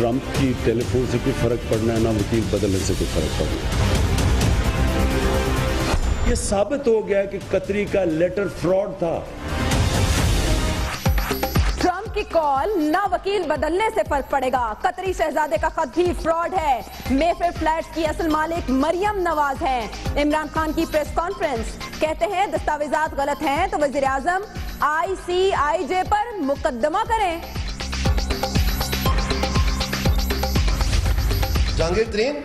Trump की telephone से कोई फर्क पड़ना है, ना वकील बदलने से कोई फर्क पड़ना है। ये साबित हो गया कि कतरी का लेटर फ्रॉड था। ट्रंप की कॉल, ना वकील बदलने से फर्क पड़ेगा। कतरी शहजादे का खत भी फ्रॉड है। मेफेयर फ्लैट्स की असल मालिक मरियम नवाज हैं। इमरान खान की प्रेस कॉन्फ्रेंस, कहते हैं दस्तावेजात गलत हैं तो वजीर आजम ICIJ पर मुकदमा करें। जहांगीर तरीन,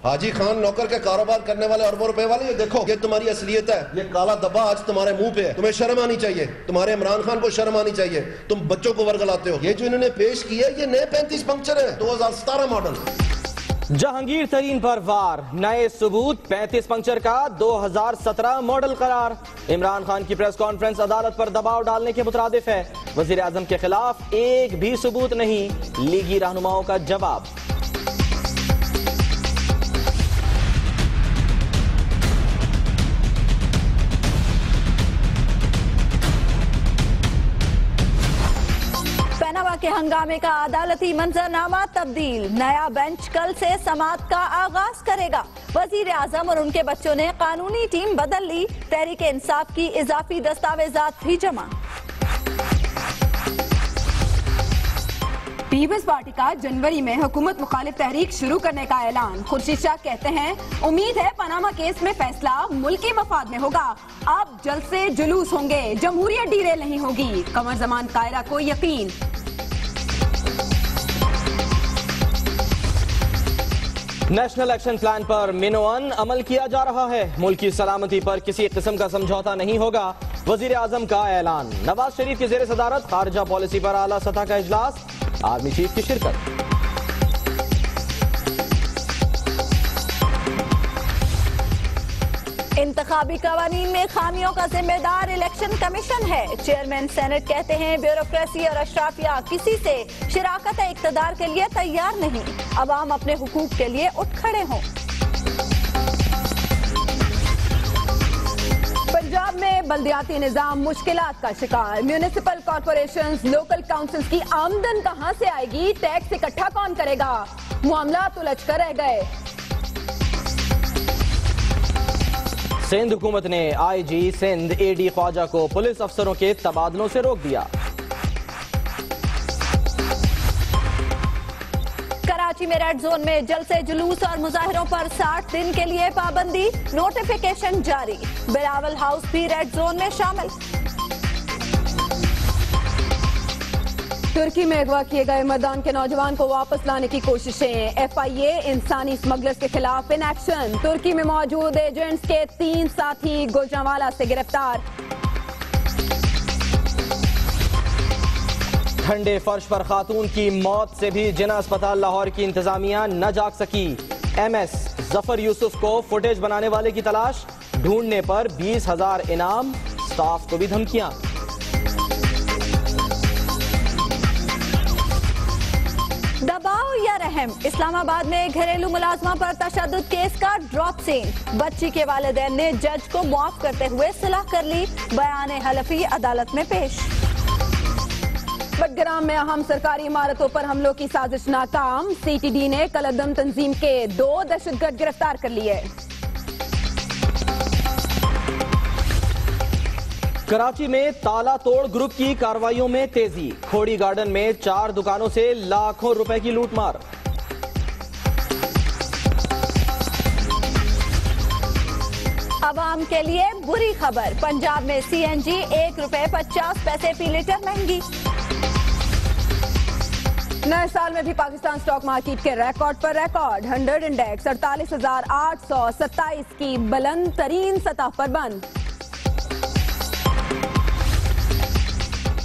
हाजी खान नौकर के कारोबार करने वाले अरबों रुपए वाले, ये देखो, ये तुम्हारी असलियत है। ये काला धब्बा आज तुम्हारे मुंह पे है। तुम्हें शर्म आनी चाहिए, तुम्हारे इमरान खान को शर्म आनी चाहिए। तुम बच्चों को वर्गलाते हो। ये जो इन्होंने पेश किया है, ये नए 35 पंक्चर है, 2017 मॉडल। जहांगीर तरीन पर वार, नए सबूत, 35 पंक्चर का 2017 मॉडल करार। इमरान खान की प्रेस कॉन्फ्रेंस अदालत पर दबाव डालने के मुतरादिफ है। वजीर आजम के खिलाफ एक भी सबूत नहीं, लीगी रहनुमाओं का जवाब। के हंगामे का अदालती मंजरनामा तब्दील, नया बेंच कल से समाअत का आगाज करेगा। वजीर आजम और उनके बच्चों ने कानूनी टीम बदल ली। तहरीक इंसाफ की इजाफी दस्तावेजात भी जमा। पीपल्स पार्टी का जनवरी में हुकूमत मुखालिफ तहरीक शुरू करने का ऐलान। खुर्शीद शाह कहते हैं उम्मीद है पनामा केस में फैसला मुल्की मफाद में होगा। अब जल्द से जुलूस होंगे, जमहूरियत डीरेल नहीं होगी। कमर जमान कायरा को यकीन। नेशनल एक्शन प्लान पर मिनोअन अमल किया जा रहा है। मुल्क की सलामती पर किसी किस्म का समझौता नहीं होगा, वजीर आजम का ऐलान। नवाज शरीफ की जेर सदारत खारजा पॉलिसी पर आला सतह का इजलास, आर्मी चीफ की शिरकत। इंतखाबी कवानीन में खामियों का जिम्मेदार इलेक्शन कमीशन है। चेयरमैन सेनेट कहते हैं ब्यूरोक्रेसी और अशराफिया किसी से शिराकत इक्तदार के लिए तैयार नहीं। अवाम अपने हुकूक के लिए उठ खड़े हों। पंजाब में बल्दियाती निजाम मुश्किलात का शिकार। म्यूनिसिपल कॉरपोरेशंस, लोकल काउंसिल्स की आमदन कहां से आएगी? टैक्स इकट्ठा कौन करेगा? मामलात उलझ कर रह गए। सिंध हुकूमत ने IG सिंध AD ख्वाजा को पुलिस अफसरों के तबादलों से रोक दिया। कराची में रेड जोन में जल से जुलूस और मुजाहिरों पर 60 दिन के लिए पाबंदी, नोटिफिकेशन जारी। बिलावल हाउस भी रेड जोन में शामिल। तुर्की में अगवा किए गए मर्दान के नौजवान को वापस लाने की कोशिशें। FIA इंसानी स्मगलर्स के खिलाफ इन एक्शन। तुर्की में मौजूद एजेंट्स के 3 साथी गुजरांवाला से गिरफ्तार। ठंडे फर्श पर खातून की मौत से भी जिना अस्पताल लाहौर की इंतजामिया न जाग सकी। MS जफर यूसुफ को फुटेज बनाने वाले की तलाश, ढूंढने पर 20,000 इनाम, स्टाफ को भी धमकियां। दबाव या रहम, इस्लामाबाद में घरेलू मुलाजमा पर तशद्दुद केस का ड्रॉप सीन। बच्ची के वालिदैन ने जज को मुआफ करते हुए सुलह कर ली। बयान हलफी अदालत में पेश। बडग्राम में अहम सरकारी इमारतों पर हमलों की साजिश नाकाम। CTD ने कलदम तंजीम के 2 दहशतगर्द गिरफ्तार कर लिए। कराची में ताला तोड़ ग्रुप की कार्रवाइयों में तेजी। खोड़ी गार्डन में 4 दुकानों से लाखों रुपए की लूटमार। अवाम के लिए बुरी खबर, पंजाब में CNG ₹1.50 फी लीटर महंगी। नए साल में भी पाकिस्तान स्टॉक मार्केट के रिकॉर्ड पर रिकॉर्ड। 100 इंडेक्स 48,827 की बुलंद तरीन सतह पर बंद।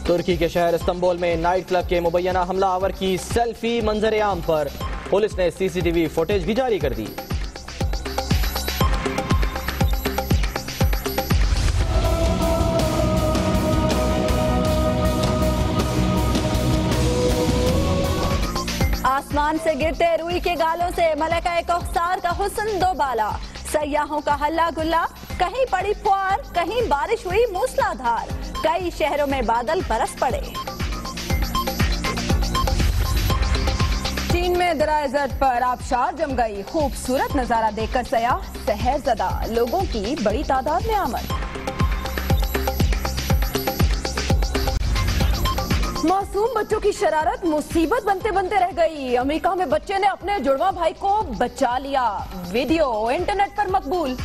तुर्की के शहर इस्तांबुल में नाइट क्लब के मुबैना हमलावर की सेल्फी मंजर आम पर पुलिस ने CCTV फुटेज भी जारी कर दी। आसमान से गिरते रुई के गालों से मलका कौसार का हुस्न दोबाला। सयाहों का हल्ला गुल्ला, कहीं पड़ी फुहार, कहीं बारिश हुई मूसलाधार। कई शहरों में बादल बरस पड़े। चीन में दराइज़त पर आबशार जम गई। खूबसूरत नजारा देखकर सयाह सहरज़दा, लोगों की बड़ी तादाद में आमद। मासूम बच्चों की शरारत मुसीबत बनते बनते रह गई। अमेरिका में बच्चे ने अपने जुड़वा भाई को बचा लिया। वीडियो इंटरनेट पर मकबूल।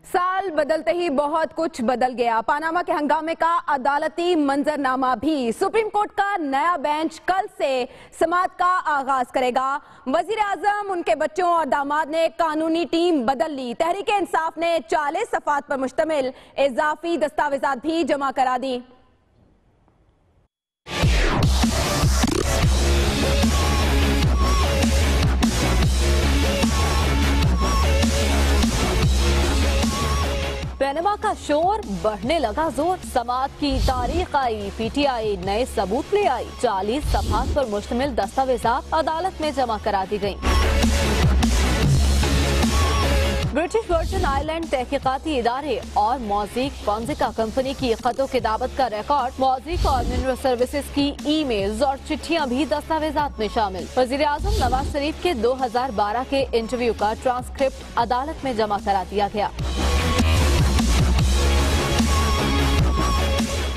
साल बदलते ही बहुत कुछ बदल गया। पनामा के हंगामे का अदालती मंजरनामा भी। सुप्रीम कोर्ट का नया बेंच कल से समाअत का आगाज करेगा। वजीर आजम, उनके बच्चों और दामाद ने कानूनी टीम बदल ली। तहरीक इंसाफ ने 40 सफ़ात पर मुश्तमिल इजाफी दस्तावेजात भी जमा करा दी। पनामा का शोर बढ़ने लगा जोर। समाअत की तारीख आई, पीटीआई नए सबूत ले आई। 40 सफ़ात पर मुश्तमिल दस्तावेजात अदालत में जमा करा दी गयी। ब्रिटिश वर्जिन आइलैंड तहकीकाती इदारे और मौजिक फॉन्जिका कंपनी की खतों की दावत का रिकॉर्ड, मौजिक और मिनरल सर्विसेज की ईमेल्स और चिट्ठियां भी दस्तावेजात में शामिल। वजीर आजम नवाज शरीफ के 2012 के इंटरव्यू का ट्रांसक्रिप्ट अदालत में जमा करा दिया गया।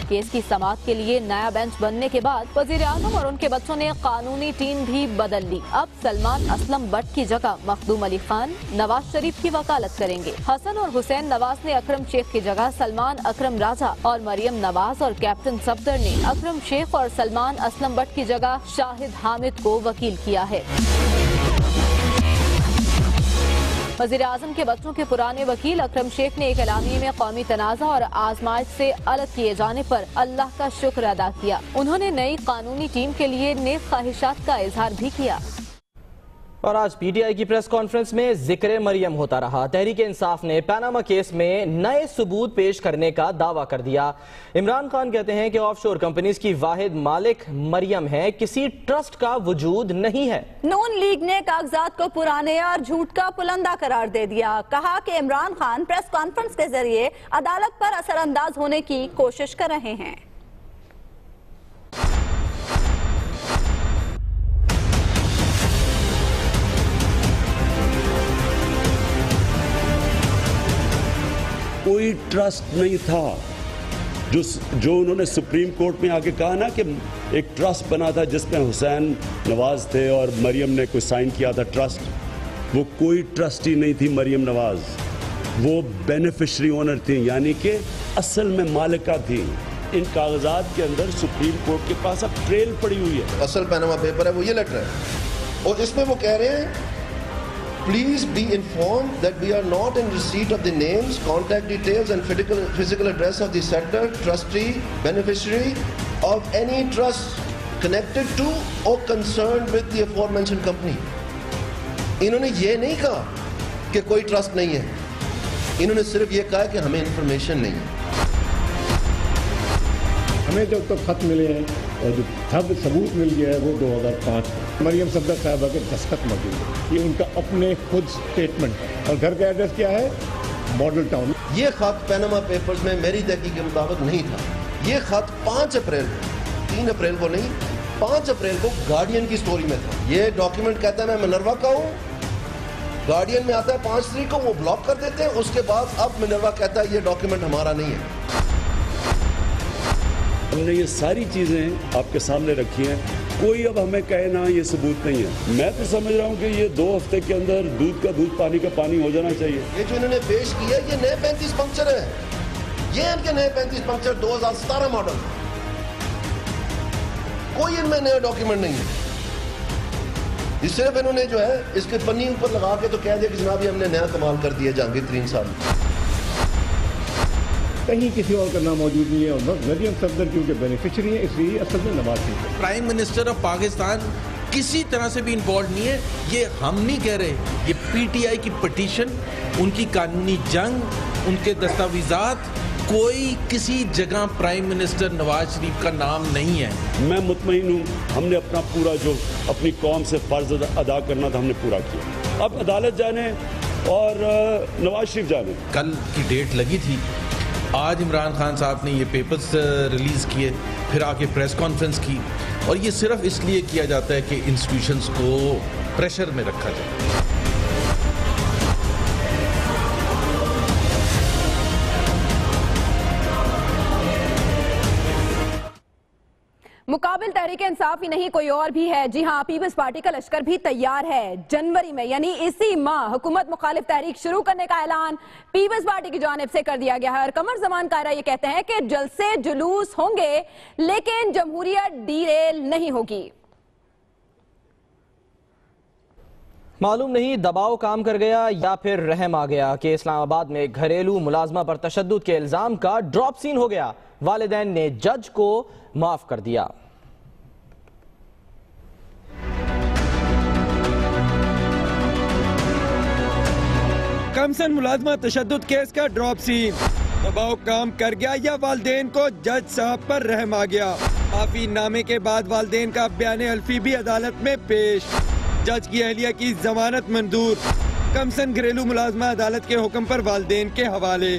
केस की समाअत के लिए नया बेंच बनने के बाद वजीर आजम और उनके बच्चों ने कानूनी टीम भी बदल ली। अब सलमान असलम बट की जगह मखदूम अली खान नवाज शरीफ की वकालत करेंगे। हसन और हुसैन नवाज ने अकरम शेख की जगह सलमान अकरम राजा और मरियम नवाज और कैप्टन सफदर ने अकरम शेख और सलमान असलम बट की जगह शाहिद हामिद को वकील किया है। वज़ीर आज़म के बच्चों के पुराने वकील अकरम शेख ने एक एलामिये में कौमी तनाज़ा और आजमाइश से अलग किए जाने पर अल्लाह का शुक्र अदा किया। उन्होंने नई कानूनी टीम के लिए नेक ख्वाहिशात का इजहार भी किया। और आज पीटीआई की प्रेस कॉन्फ्रेंस में जिक्र मरियम होता रहा। तहरीक इंसाफ ने पनामा केस में नए सबूत पेश करने का दावा कर दिया। इमरान खान कहते हैं कि ऑफशोर कंपनीज की वाहिद मालिक मरियम है, किसी ट्रस्ट का वजूद नहीं है। नून लीग ने कागजात को पुराने और झूठ का पुलंदा करार दे दिया। कहा कि इमरान खान प्रेस कॉन्फ्रेंस के जरिए अदालत पर असरअंदाज होने की कोशिश कर रहे हैं। कोई ट्रस्ट नहीं था। जो उन्होंने सुप्रीम कोर्ट में आके कहा ना कि एक ट्रस्ट बना था जिसमें हुसैन नवाज थे और मरियम ने कोई साइन किया था ट्रस्ट, वो कोई ट्रस्टी नहीं थी मरियम नवाज, वो बेनिफिशरी ओनर थी, यानी कि असल में मालिका थी। इन कागजात के अंदर सुप्रीम कोर्ट के पास अब ट्रेल पड़ी हुई है। असल पनामा पेपर है वो ये लेटर है और इसमें वो कह रहे हैं Please be informed that we are not in receipt of the names, contact details and physical address of the settler, trustee, beneficiary of any trust connected to or concerned with the aforementioned company. इन्होंने ये नहीं कहा कि कोई trust नहीं है, इन्होंने सिर्फ ये कहा कि हमें इंफॉर्मेशन नहीं है। हमें जो तो खत मिले हैं और जो सबूत मिल गया है वो 2005 मरियम सफदर साहबा के दस्तखत मौजूद है। ये उनका अपने खुद स्टेटमेंट है। और घर का एड्रेस क्या है? Model town. ये खत पनामा पेपर्स में मेरी तहकीक के मुताबिक नहीं था। ये खत 5 अप्रैल को, 3 अप्रैल को नहीं, 5 अप्रैल को गार्डियन की स्टोरी में था। ये डॉक्यूमेंट कहता है मैं मिनर्वा का हूँ, गार्डियन में आता है 5 तारीख को, वो ब्लॉक कर देते हैं। उसके बाद अब मिनर्वा कहता है ये डॉक्यूमेंट हमारा नहीं है। हमने ये सारी चीजें आपके सामने रखी हैं, कोई अब हमें कहे ना ये सबूत नहीं है। मैं तो समझ रहा हूँ कि ये 2 हफ्ते के अंदर दूध का दूध पानी का पानी हो जाना चाहिए। ये जो इन्होंने पेश किया ये नए 35 पंक्चर है, ये इनके नए 35 पंक्चर 2017 मॉडल, कोई इनमें नया डॉक्यूमेंट नहीं है। ये सिर्फ इन्होंने जो है इसके पन्नी ऊपर लगा के तो कह दिया कि जनाब ये हमने नया कमाल कर दिया जहांगीर तरीन साहब। कहीं किसी और का नाम मौजूद नहीं है और बस मरियम सफदर क्योंकि बेनिफिशियरी है इसलिए असल में नवाज शरीफ है। प्राइम मिनिस्टर ऑफ पाकिस्तान किसी तरह से भी इन्वॉल्व नहीं है। ये हम नहीं कह रहे, ये पीटीआई की पिटीशन, उनकी कानूनी जंग, उनके दस्तावेजात, कोई किसी जगह प्राइम मिनिस्टर नवाज शरीफ का नाम नहीं है। मैं मुतमईन हूँ, हमने अपना पूरा जो अपनी कौम से फर्ज अदा करना था हमने पूरा किया। अब अदालत जाने और नवाज शरीफ जाने। कल की डेट लगी थी आज इमरान खान साहब ने ये पेपर्स रिलीज किए, फिर आके प्रेस कॉन्फ्रेंस की, और ये सिर्फ इसलिए किया जाता है कि इंस्टीट्यूशंस को प्रेशर में रखा जाए। मुकाबिल तहरीक इंसाफ ही नहीं, कोई और भी है। जी हां, पीपल्स पार्टी का लश्कर भी तैयार है। जनवरी में यानी इसी माह हुकूमत मुखालिफ तहरीक शुरू करने का ऐलान पीपल्स पार्टी की जानिब से कर दिया गया है। और कमर जमान कायरा ये कहते हैं कि जलसे जुलूस होंगे लेकिन जमहूरियत डीरेल नहीं होगी। मालूम नहीं दबाव काम कर गया या फिर रहम आ गया कि इस्लामाबाद में घरेलू मुलाजमा पर तशद्दुद के इल्जाम का ड्रॉप सीन हो गया। वालिदैन ने जज को माफ कर दिया। कमसन मुलाजमा तशद्दुद केस का ड्रॉप सीन, दबाव काम कर गया या वालिदैन को जज साहब पर रहम आ गया। माफी नामे के बाद वालिदैन का बयान अल्फी भी अदालत में पेश। जज की अहलिया की जमानत मंजूर। कमसन घरेलू मुलाजमा अदालत के हुक्म पर वालिदैन के हवाले।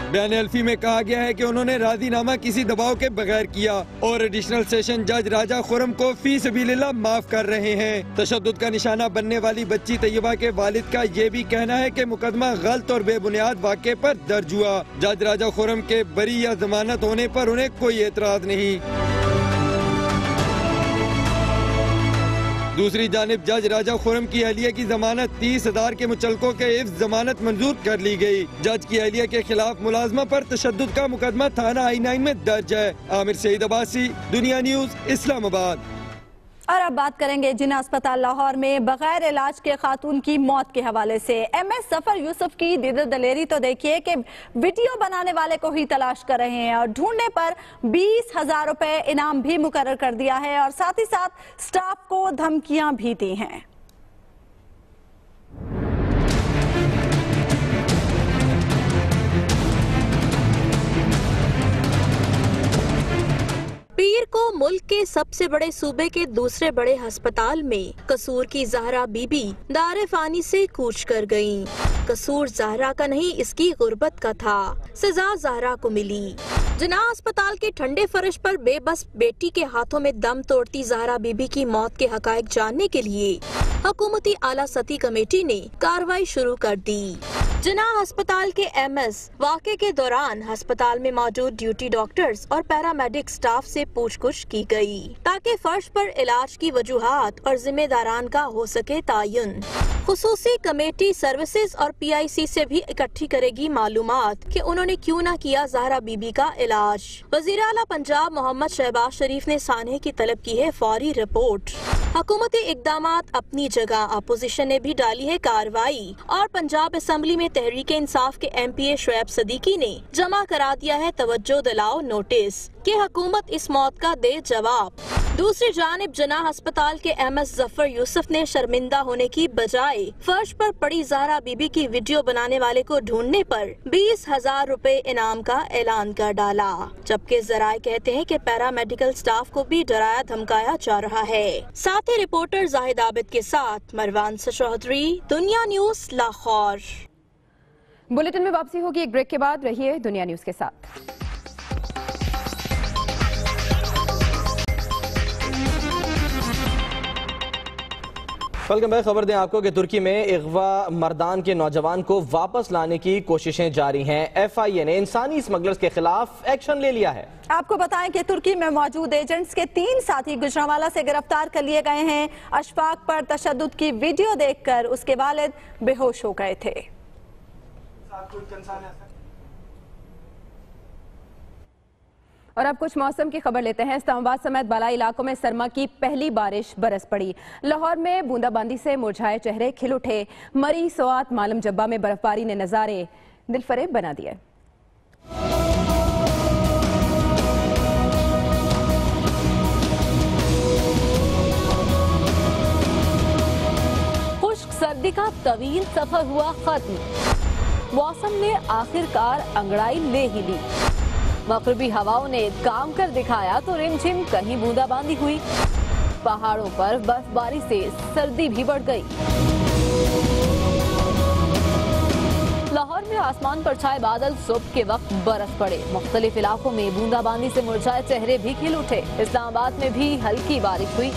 बयान अल्फी में कहा गया है कि उन्होंने राजीनामा किसी दबाव के बगैर किया और एडिशनल सेशन जज राजा खुरम को फी सबीलिल्लाह माफ कर रहे हैं। तशद्दुद का निशाना बनने वाली बच्ची तैयबा के वालिद का ये भी कहना है कि मुकदमा गलत और बेबुनियाद वाक़े पर दर्ज हुआ। जज राजा खुरम के बरी या जमानत होने पर उन्हें कोई एतराज नहीं। दूसरी जानिब जज राजा खुरम की अहलिया की जमानत 30,000 के मुचलकों के इफ्ज जमानत मंजूर कर ली गई। जज की अहलिया के खिलाफ मुलाजमा पर तशद्दुद का मुकदमा थाना I9 में दर्ज है। आमिर सईद अब्बासी, दुनिया न्यूज, इस्लामाबाद। और अब बात करेंगे जिन्ना अस्पताल लाहौर में बगैर इलाज के खातून की मौत के हवाले से। MS जफर यूसुफ की दीदर दलेरी तो देखिए कि वीडियो बनाने वाले को ही तलाश कर रहे हैं और ढूंढने पर 20,000 रुपए इनाम भी मुकर्रर कर दिया है और साथ ही साथ स्टाफ को धमकियां भी दी हैं। पीर को मुल्क के सबसे बड़े सूबे के दूसरे बड़े अस्पताल में कसूर की ज़हरा बीबी दारे फानी से कूच कर गयीं। कसूर ज़हरा का नहीं, इसकी गुर्बत का था। सजा ज़हरा को मिली। जिन्ना अस्पताल के ठंडे फर्श पर बेबस बेटी के हाथों में दम तोड़ती ज़हरा बीबी की मौत के हकायक जानने के लिए हुकूमती आला सती कमेटी ने कार्रवाई शुरू कर दी। जिन्ना अस्पताल के MS वाक़े के दौरान अस्पताल में मौजूद ड्यूटी डॉक्टर्स और पैरामेडिक स्टाफ से पूछताछ की गई ताकि फर्श पर इलाज की वजूहात और जिम्मेदारान का हो सके तायुन। खुसूसी कमेटी सर्विसेज और PIC से भी इकट्ठी करेगी मालूमात कि उन्होंने क्यों न किया ज़हरा बीबी का इलाज। वज़ीर आला पंजाब मोहम्मद शहबाज शरीफ ने सानहे की तलब की है फौरी रिपोर्ट। हुकूमती इक़दामात अपनी जगह, अपोजिशन ने भी डाली है कार्रवाई और पंजाब असम्बली में तहरीक इंसाफ के MPA शुएब सदीकी ने जमा करा दिया है तवज्जो दिलाओ नोटिस कि हुकूमत इस मौत का दे जवाब। दूसरी जानिब जिन्ना अस्पताल के MS जफर यूसुफ ने शर्मिंदा होने की बजाय फर्श पर पड़ी ज़हरा बीबी की वीडियो बनाने वाले को ढूंढने पर 20,000 रुपए इनाम का ऐलान कर डाला। जबकि जराए कहते हैं कि पैरामेडिकल स्टाफ को भी डराया धमकाया जा रहा है। साथ ही रिपोर्टर जाहिद आबिद के साथ मरवान चौधरी, दुनिया न्यूज, लाहौर। बुलेटिन में वापसी होगी एक ब्रेक के बाद। रहिए दुनिया न्यूज के साथ। Welcome back. खबर दें आपको कि तुर्की में इगवा मर्दान के नौजवान को वापस लाने की कोशिशें जारी हैं। FIA ने इंसानी स्मगलर्स के खिलाफ एक्शन ले लिया है। आपको बताएं कि तुर्की में मौजूद एजेंट्स के 3 साथी गुजरांवाला से गिरफ्तार कर लिए गए हैं। अशफाक पर तशद्दुद की वीडियो देखकर उसके वालिद बेहोश हो गए थे। और अब कुछ मौसम की खबर लेते हैं। इस्लामाबाद समेत बालाई इलाकों में सरमा की पहली बारिश बरस पड़ी। लाहौर में बूंदाबांदी से मुरझाए चेहरे खिल उठे। मरी, सोआत, मालम जब्बा में बर्फबारी ने नजारे दिलफरेब बना दिए। खुश्क सर्दी का तवील सफर हुआ खत्म। मौसम ने आखिरकार अंगड़ाई ले ही ली। मगरिबी हवाओं ने काम कर दिखाया तो रिमझिम कहीं बूंदाबांदी हुई। पहाड़ों पर बर्फबारी से सर्दी भी बढ़ गई। आसमान पर छाए बादल सुबह के वक्त बरस पड़े। मुख्तलिफ इलाकों में बूंदाबांदी से मुरझाए चेहरे भी खिल उठे। इस्लामाबाद में भी हल्की बारिश हुई।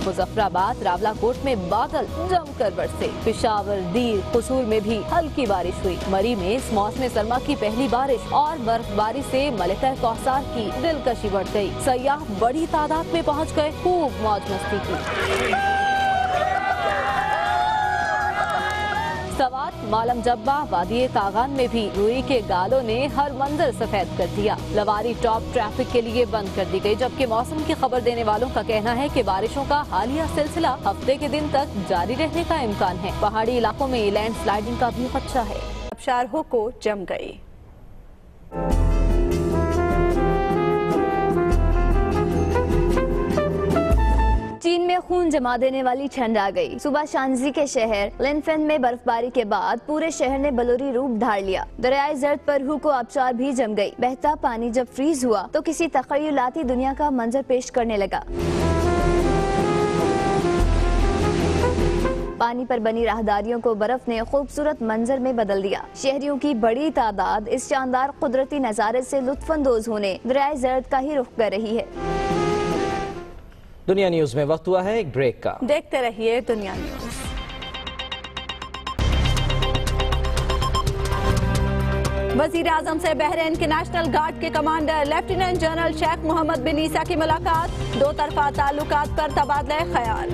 मुजफ्फराबाद, रावलाकोट में बादल जमकर बरसे। पिशावर, दीर, कसूर में भी हल्की बारिश हुई। मरी में इस मौसम सरमा की पहली बारिश और बर्फबारी से मलिका कौसार की दिलकशी बढ़ गई। सयाह बड़ी तादाद में पहुंच गए, खूब मौज मस्ती की। सवात, मालम जब्बा, वादी कागान में भी रुई के गालों ने हर मंजर सफेद कर दिया। लवारी टॉप ट्रैफिक के लिए बंद कर दी गई, जबकि मौसम की खबर देने वालों का कहना है कि बारिशों का हालिया सिलसिला हफ्ते के दिन तक जारी रहने का इम्कान है। पहाड़ी इलाकों में लैंडस्लाइडिंग का भी खदशा है। आबशार को जम गई। चीन में खून जमा देने वाली ठंड आ गई। सुबह शांजी के शहर लिनफेन में बर्फबारी के बाद पूरे शहर ने बलूरी रूप धार लिया। दरियाए जर्द पर हू को आबशार भी जम गई। बहता पानी जब फ्रीज हुआ तो किसी तखयलाती दुनिया का मंजर पेश करने लगा। पानी पर बनी राहदारियों को बर्फ ने खूबसूरत मंजर में बदल दिया। शहरियों की बड़ी तादाद इस शानदार कुदरती नजारे से लुत्फानंदोज होने दरियाए जर्द का ही रुख कर रही है। दुनिया न्यूज में वक्त हुआ है एक ब्रेक का। देखते रहिए दुनिया न्यूज। वजीर आजम से बहरीन के नेशनल गार्ड के commander lieutenant general Sheikh Mohammed bin Isa की मुलाकात। दो तरफा ताल्लुकात पर तबादला ख्याल।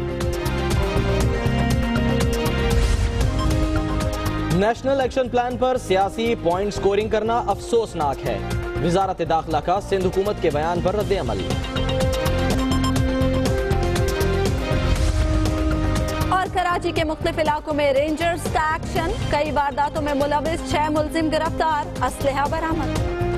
नेशनल एक्शन प्लान पर सियासी पॉइंट स्कोरिंग करना अफसोसनाक है। वजारत दाखिला का सिंध हुकूमत के बयान पर रद्द अमल। और कराची के मुख्तलिफ इलाकों में रेंजर्स का एक्शन। कई वारदातों में मुलविस 6 मुलजिम गिरफ्तार, असलहा बरामद।